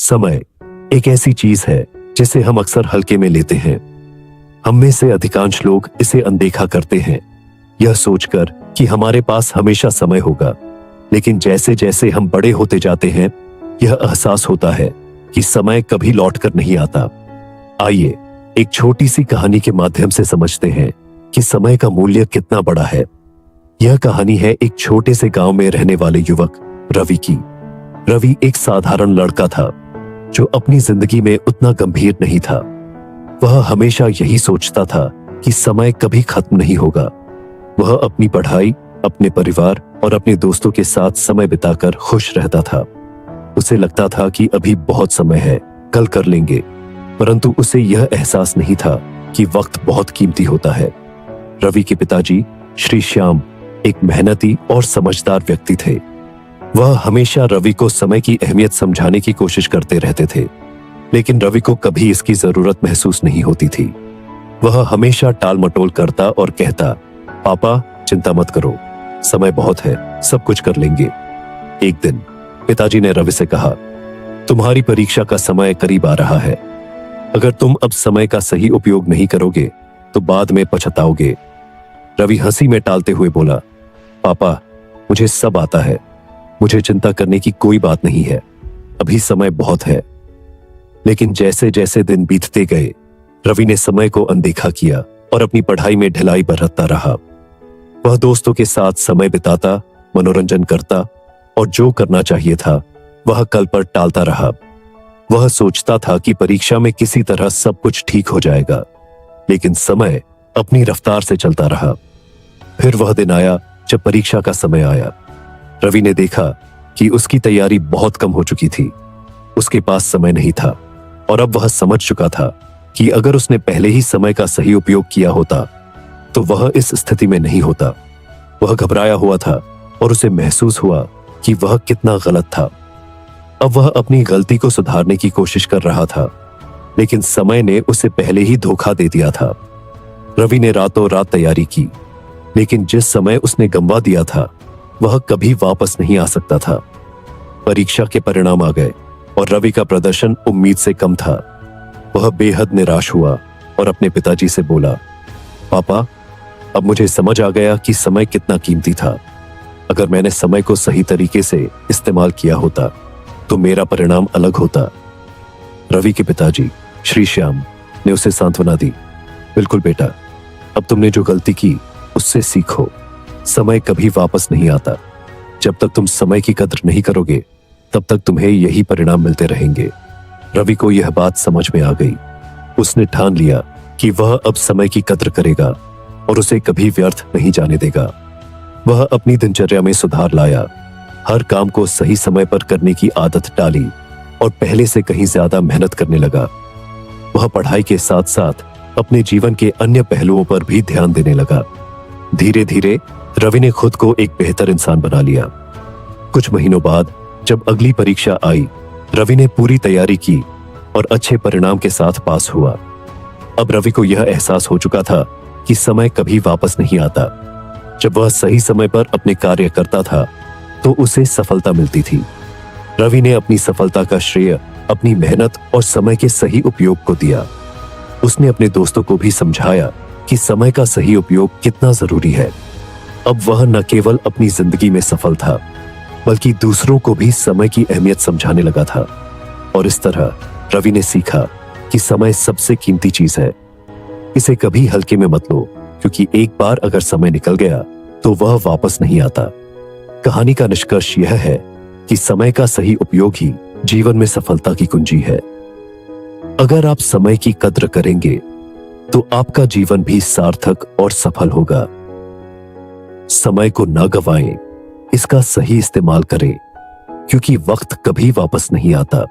समय एक ऐसी चीज है जिसे हम अक्सर हल्के में लेते हैं। हम में से अधिकांश लोग इसे अनदेखा करते हैं, यह सोचकर कि हमारे पास हमेशा समय होगा। लेकिन जैसे जैसे हम बड़े होते जाते हैं, यह एहसास होता है कि समय कभी लौटकर नहीं आता। आइए एक छोटी सी कहानी के माध्यम से समझते हैं कि समय का मूल्य कितना बड़ा है। यह कहानी है एक छोटे से गांव में रहने वाले युवक रवि की। रवि एक साधारण लड़का था जो अपनी जिंदगी में उतना गंभीर नहीं था। वह हमेशा यही सोचता था कि समय कभी खत्म नहीं होगा। वह अपनी पढ़ाई, अपने परिवार और अपने दोस्तों के साथ समय बिताकर खुश रहता था। उसे लगता था कि अभी बहुत समय है, कल कर लेंगे, परंतु उसे यह एहसास नहीं था कि वक्त बहुत कीमती होता है। रवि के पिताजी श्री श्याम एक मेहनती और समझदार व्यक्ति थे। वह हमेशा रवि को समय की अहमियत समझाने की कोशिश करते रहते थे, लेकिन रवि को कभी इसकी जरूरत महसूस नहीं होती थी। वह हमेशा टाल मटोल करता और कहता, पापा चिंता मत करो, समय बहुत है, सब कुछ कर लेंगे। एक दिन पिताजी ने रवि से कहा, तुम्हारी परीक्षा का समय करीब आ रहा है। अगर तुम अब समय का सही उपयोग नहीं करोगे तो बाद में पछताओगे। रवि हंसी में टालते हुए बोला, पापा मुझे सब आता है, मुझे चिंता करने की कोई बात नहीं है, अभी समय बहुत है। लेकिन जैसे जैसे दिन बीतते गए, रवि ने समय को अनदेखा किया और अपनी पढ़ाई में ढिलाई बरतता रहा। वह दोस्तों के साथ समय बिताता, मनोरंजन करता और जो करना चाहिए था वह कल पर टालता रहा। वह सोचता था कि परीक्षा में किसी तरह सब कुछ ठीक हो जाएगा, लेकिन समय अपनी रफ्तार से चलता रहा। फिर वह दिन आया जब परीक्षा का समय आया। रवि ने देखा कि उसकी तैयारी बहुत कम हो चुकी थी। उसके पास समय नहीं था और अब वह समझ चुका था कि अगर उसने पहले ही समय का सही उपयोग किया होता तो वह इस स्थिति में नहीं होता। वह घबराया हुआ था और उसे महसूस हुआ कि वह कितना गलत था। अब वह अपनी गलती को सुधारने की कोशिश कर रहा था, लेकिन समय ने उसे पहले ही धोखा दे दिया था। रवि ने रातों रात तैयारी की, लेकिन जिस समय उसने गंवा दिया था वह कभी वापस नहीं आ सकता था। परीक्षा के परिणाम आ गए और रवि का प्रदर्शन उम्मीद से कम था। वह बेहद निराश हुआ और अपने पिताजी से बोला, पापा अब मुझे समझ आ गया कि समय कितना कीमती था। अगर मैंने समय को सही तरीके से इस्तेमाल किया होता तो मेरा परिणाम अलग होता। रवि के पिताजी श्री श्याम ने उसे सांत्वना दी, बिल्कुल बेटा, अब तुमने जो गलती की उससे सीखो। समय कभी वापस नहीं आता। जब तक तुम समय की कद्र नहीं करोगे तब तक तुम्हें यही परिणाम मिलते रहेंगे। रवि को यह बात समझ में आ गई। उसने ठान लिया कि वह अब समय की कद्र करेगा और उसे कभी व्यर्थ नहीं जाने देगा। वह अपनी दिनचर्या में सुधार लाया, हर काम को सही समय पर करने की आदत डाली और पहले से कहीं ज्यादा मेहनत करने लगा। वह पढ़ाई के साथ साथ अपने जीवन के अन्य पहलुओं पर भी ध्यान देने लगा। धीरे धीरे रवि ने खुद को एक बेहतर इंसान बना लिया। कुछ महीनों बाद जब अगली परीक्षा आई, रवि ने पूरी तैयारी की और अच्छे परिणाम के साथ पास हुआ। अब रवि को यह एहसास हो चुका था कि समय कभी वापस नहीं आता। जब वह सही समय पर अपने कार्य करता था तो उसे सफलता मिलती थी। रवि ने अपनी सफलता का श्रेय अपनी मेहनत और समय के सही उपयोग को दिया। उसने अपने दोस्तों को भी समझाया कि समय का सही उपयोग कितना जरूरी है। अब वह न केवल अपनी जिंदगी में सफल था, बल्कि दूसरों को भी समय की अहमियत समझाने लगा था। और इस तरह रवि ने सीखा कि समय सबसे कीमती चीज है। इसे कभी हल्के में मत लो, क्योंकि एक बार अगर समय निकल गया तो वह वापस नहीं आता। कहानी का निष्कर्ष यह है कि समय का सही उपयोग ही जीवन में सफलता की कुंजी है। अगर आप समय की कद्र करेंगे तो आपका जीवन भी सार्थक और सफल होगा। समय को न गंवाएं, इसका सही इस्तेमाल करें, क्योंकि वक्त कभी वापस नहीं आता।